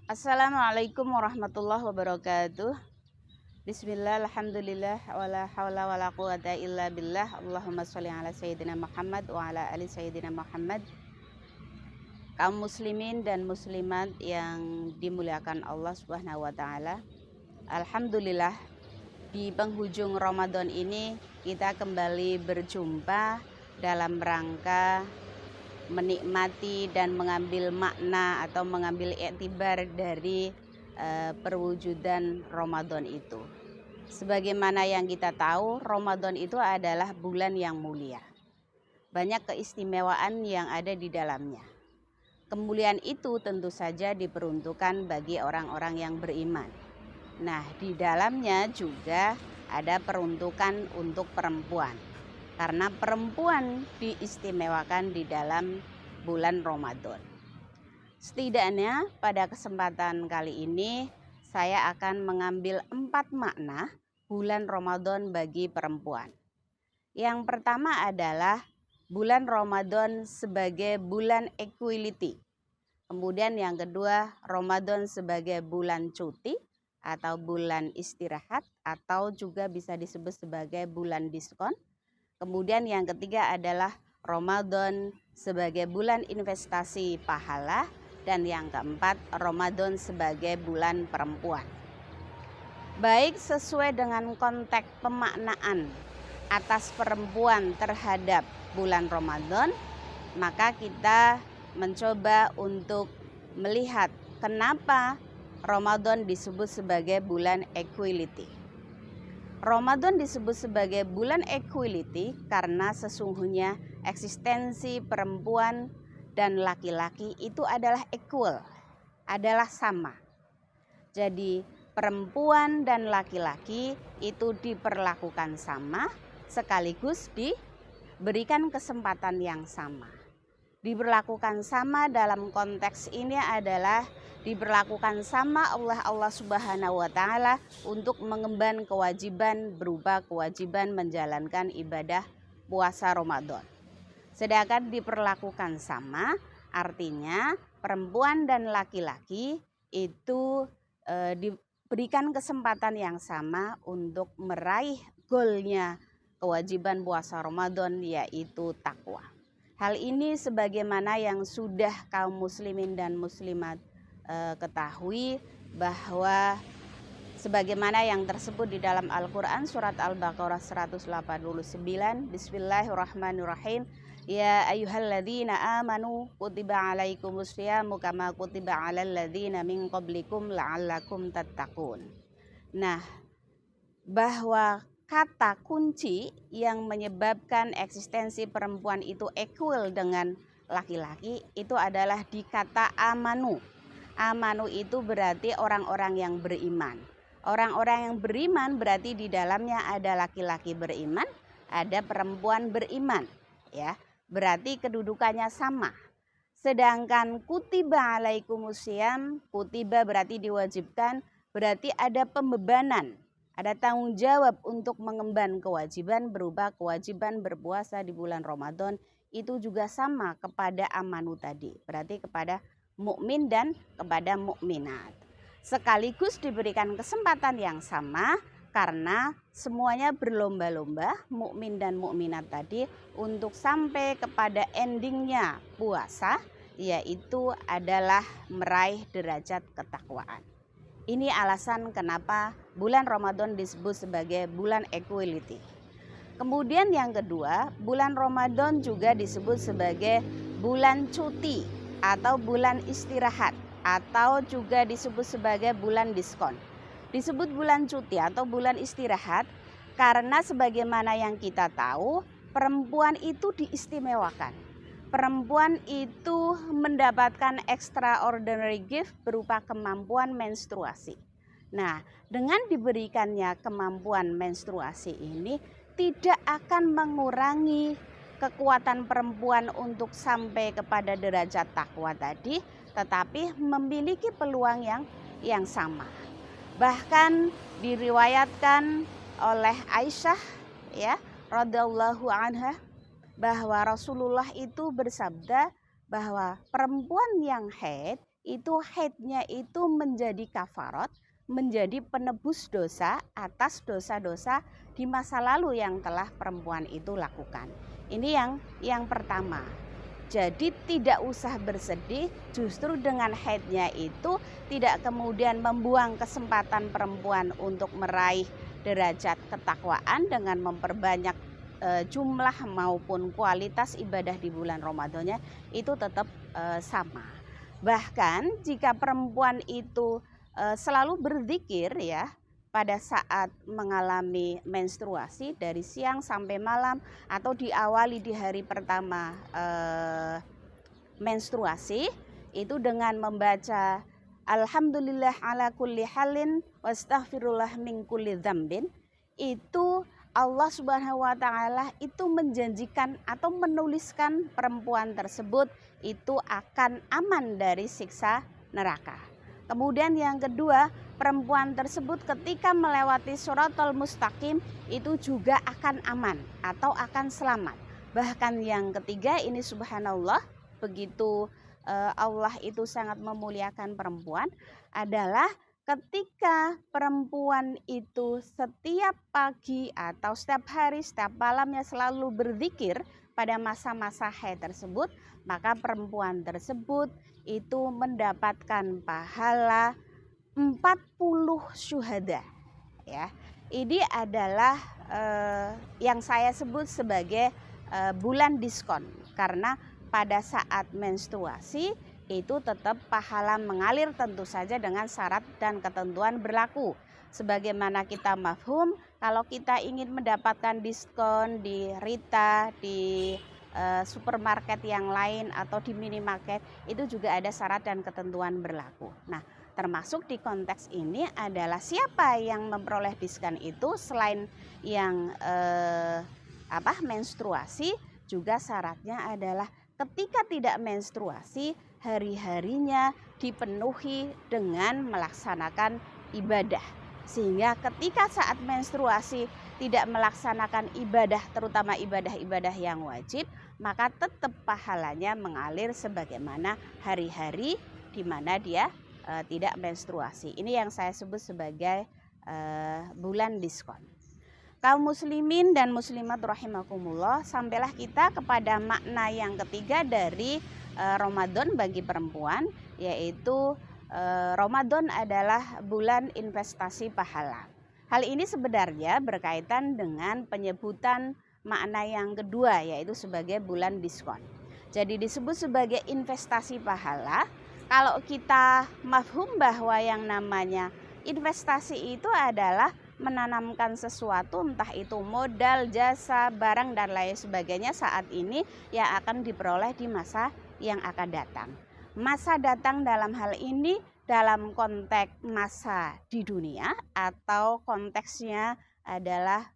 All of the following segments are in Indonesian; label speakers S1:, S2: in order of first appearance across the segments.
S1: Assalamualaikum warahmatullahi wabarakatuh. Bismillah, alhamdulillah, wala hawla wala quwata illa billah. Allahumma sholli ala sayyidina Muhammad wa ala ali sayyidina Muhammad. Kaum muslimin dan muslimat yang dimuliakan Allah Subhanahu wa taala. Alhamdulillah, di penghujung Ramadan ini kita kembali berjumpa dalam rangka menikmati dan mengambil makna atau mengambil iktibar dari perwujudan Ramadan itu. Sebagaimana yang kita tahu, Ramadan itu adalah bulan yang mulia. Banyak keistimewaan yang ada di dalamnya. Kemuliaan itu tentu saja diperuntukkan bagi orang-orang yang beriman. Nah, di dalamnya juga ada peruntukan untuk perempuan. Karena perempuan diistimewakan di dalam bulan Ramadan. Setidaknya pada kesempatan kali ini saya akan mengambil 4 makna bulan Ramadan bagi perempuan. Yang pertama adalah bulan Ramadan sebagai bulan equality. Kemudian yang kedua, Ramadan sebagai bulan cuti atau bulan istirahat atau juga bisa disebut sebagai bulan diskon. Kemudian yang ketiga adalah Ramadan sebagai bulan investasi pahala. Dan yang keempat, Ramadan sebagai bulan perempuan. Baik sesuai dengan konteks pemaknaan atas perempuan terhadap bulan Ramadan, maka kita mencoba untuk melihat kenapa Ramadan disebut sebagai bulan equality. Ramadan disebut sebagai bulan equality karena sesungguhnya eksistensi perempuan dan laki-laki itu adalah equal, adalah sama. Jadi perempuan dan laki-laki itu diperlakukan sama sekaligus diberikan kesempatan yang sama. Diberlakukan sama dalam konteks ini adalah diberlakukan sama Allah Subhanahu wa taala untuk mengemban kewajiban berupa kewajiban menjalankan ibadah puasa Ramadan. Sedangkan diperlakukan sama artinya perempuan dan laki-laki itu diberikan kesempatan yang sama untuk meraih goalnya kewajiban puasa Ramadan, yaitu takwa. Hal ini sebagaimana yang sudah kaum muslimin dan muslimat ketahui bahwa sebagaimana yang tersebut di dalam Al-Quran surat Al-Baqarah 189, Bismillahirrahmanirrahim. Ya ayyuhalladzina amanu kutiba alaikumus syamu kama kutiba alal ladzina min qablikum la'allakum tattaqun. Nah, bahwa kata kunci yang menyebabkan eksistensi perempuan itu equal dengan laki-laki itu adalah di kata amanu. Amanu itu berarti orang-orang yang beriman. Orang-orang yang beriman berarti di dalamnya ada laki-laki beriman, ada perempuan beriman, ya. Berarti kedudukannya sama. Sedangkan kutiba alaikumusiyam, kutiba berarti diwajibkan, berarti ada pembebanan, ada tanggung jawab untuk mengemban kewajiban berupa kewajiban berpuasa di bulan Ramadan. Itu juga sama kepada amanu tadi, berarti kepada mukmin dan kepada mukminat. Sekaligus diberikan kesempatan yang sama karena semuanya berlomba-lomba, mukmin dan mukminat tadi, untuk sampai kepada endingnya puasa, yaitu adalah meraih derajat ketakwaan. Ini alasan kenapa bulan Ramadan disebut sebagai bulan equality. Kemudian yang kedua, bulan Ramadan juga disebut sebagai bulan cuti atau bulan istirahat atau juga disebut sebagai bulan diskon. Disebut bulan cuti atau bulan istirahat karena sebagaimana yang kita tahu, perempuan itu diistimewakan. Perempuan itu mendapatkan extraordinary gift berupa kemampuan menstruasi. Nah, dengan diberikannya kemampuan menstruasi ini tidak akan mengurangi kekuatan perempuan untuk sampai kepada derajat takwa tadi, tetapi memiliki peluang yang sama. Bahkan diriwayatkan oleh Aisyah, ya, radhiyallahu anha, bahwa Rasulullah itu bersabda bahwa perempuan yang haid itu haidnya itu menjadi kafarat, menjadi penebus dosa atas dosa-dosa di masa lalu yang telah perempuan itu lakukan. Ini yang pertama. Jadi tidak usah bersedih, justru dengan haidnya itu tidak kemudian membuang kesempatan perempuan untuk meraih derajat ketakwaan dengan memperbanyak jumlah maupun kualitas ibadah di bulan Ramadannya itu tetap sama. Bahkan jika perempuan itu selalu berzikir ya pada saat mengalami menstruasi dari siang sampai malam atau diawali di hari pertama menstruasi itu dengan membaca Alhamdulillah ala kulli halin wastaghfirullah min kulli dzambin, itu Allah Subhanahu wa taala itu menjanjikan atau menuliskan perempuan tersebut itu akan aman dari siksa neraka. Kemudian yang kedua, perempuan tersebut ketika melewati Shiratal Mustaqim itu juga akan aman atau akan selamat. Bahkan yang ketiga ini subhanallah, begitu Allah itu sangat memuliakan perempuan adalah ketika perempuan itu setiap pagi atau setiap hari, setiap malamnya selalu berzikir pada masa-masa haid tersebut, maka perempuan tersebut itu mendapatkan pahala 40 syuhada ya. Ini adalah yang saya sebut sebagai bulan diskon, karena pada saat menstruasi itu tetap pahala mengalir, tentu saja dengan syarat dan ketentuan berlaku. Sebagaimana kita mafhum, kalau kita ingin mendapatkan diskon di Rita, di supermarket yang lain atau di minimarket, itu juga ada syarat dan ketentuan berlaku. Nah, termasuk di konteks ini adalah siapa yang memperoleh diskon itu selain yang menstruasi, juga syaratnya adalah ketika tidak menstruasi hari-harinya dipenuhi dengan melaksanakan ibadah, sehingga ketika saat menstruasi tidak melaksanakan ibadah, terutama ibadah-ibadah yang wajib, maka tetap pahalanya mengalir sebagaimana hari-hari di mana dia tidak menstruasi. Ini yang saya sebut sebagai bulan diskon. Kaum muslimin dan muslimat rahimakumullah, sampailah kita kepada makna yang ketiga dari Ramadan bagi perempuan, yaitu Ramadan adalah bulan investasi pahala. Hal ini sebenarnya berkaitan dengan penyebutan makna yang kedua, yaitu sebagai bulan diskon. Jadi disebut sebagai investasi pahala. Kalau kita mafhum bahwa yang namanya investasi itu adalah menanamkan sesuatu, entah itu modal, jasa, barang dan lain sebagainya saat ini yang akan diperoleh di masa yang akan datang. Masa datang dalam hal ini dalam konteks masa di dunia atau konteksnya adalah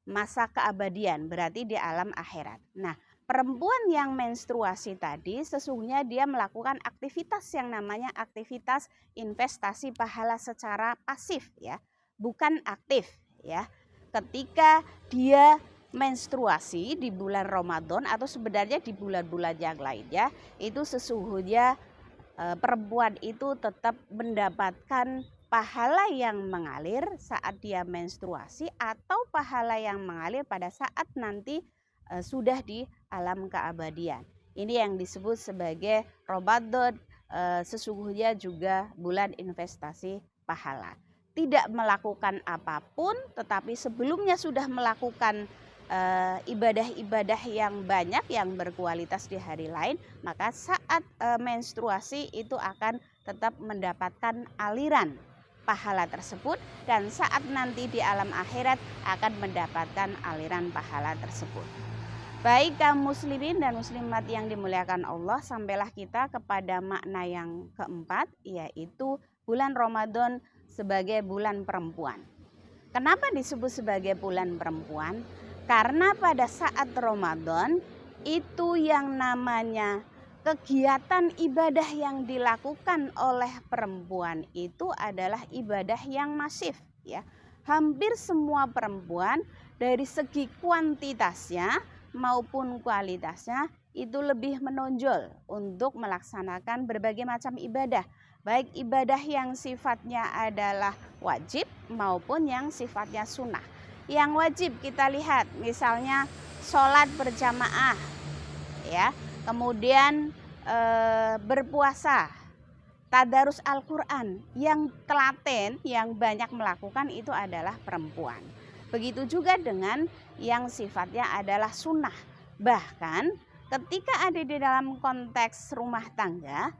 S1: masa keabadian, berarti di alam akhirat. Nah, perempuan yang menstruasi tadi sesungguhnya dia melakukan aktivitas yang namanya aktivitas investasi pahala secara pasif ya, bukan aktif ya. Ketika dia menstruasi di bulan Ramadan atau sebenarnya di bulan-bulan yang lainnya, itu sesungguhnya perempuan itu tetap mendapatkan pahala yang mengalir saat dia menstruasi atau pahala yang mengalir pada saat nanti sudah di alam keabadian. Ini yang disebut sebagai Ramadan, sesungguhnya juga bulan investasi pahala. Tidak melakukan apapun, tetapi sebelumnya sudah melakukan ibadah-ibadah yang banyak yang berkualitas di hari lain, maka saat menstruasi itu akan tetap mendapatkan aliran pahala tersebut, dan saat nanti di alam akhirat akan mendapatkan aliran pahala tersebut. Baik kaum muslimin dan muslimat yang dimuliakan Allah, sampailah kita kepada makna yang keempat, yaitu bulan Ramadan sebagai bulan perempuan. Kenapa disebut sebagai bulan perempuan? Karena pada saat Ramadan itu yang namanya kegiatan ibadah yang dilakukan oleh perempuan itu adalah ibadah yang masif ya. Hampir semua perempuan dari segi kuantitasnya maupun kualitasnya itu lebih menonjol untuk melaksanakan berbagai macam ibadah, baik ibadah yang sifatnya adalah wajib maupun yang sifatnya sunnah. Yang wajib kita lihat misalnya sholat berjamaah, ya, kemudian berpuasa, tadarus Al-Quran. Yang telaten, yang banyak melakukan itu adalah perempuan. Begitu juga dengan yang sifatnya adalah sunnah. Bahkan ketika ada di dalam konteks rumah tangga,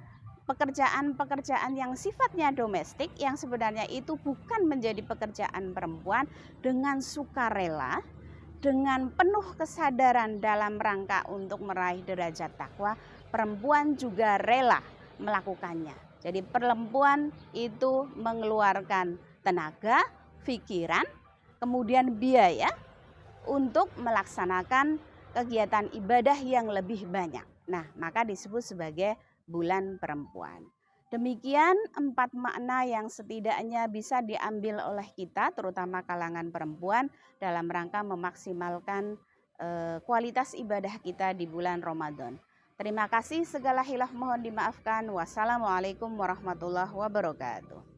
S1: pekerjaan-pekerjaan yang sifatnya domestik yang sebenarnya itu bukan menjadi pekerjaan perempuan, dengan sukarela, dengan penuh kesadaran dalam rangka untuk meraih derajat takwa, perempuan juga rela melakukannya. Jadi perempuan itu mengeluarkan tenaga, pikiran, kemudian biaya untuk melaksanakan kegiatan ibadah yang lebih banyak. Nah, maka disebut sebagai bulan perempuan. Demikian 4 makna yang setidaknya bisa diambil oleh kita, terutama kalangan perempuan, dalam rangka memaksimalkan kualitas ibadah kita di bulan Ramadan. Terima kasih, segala khilaf mohon dimaafkan. Wassalamualaikum warahmatullahi wabarakatuh.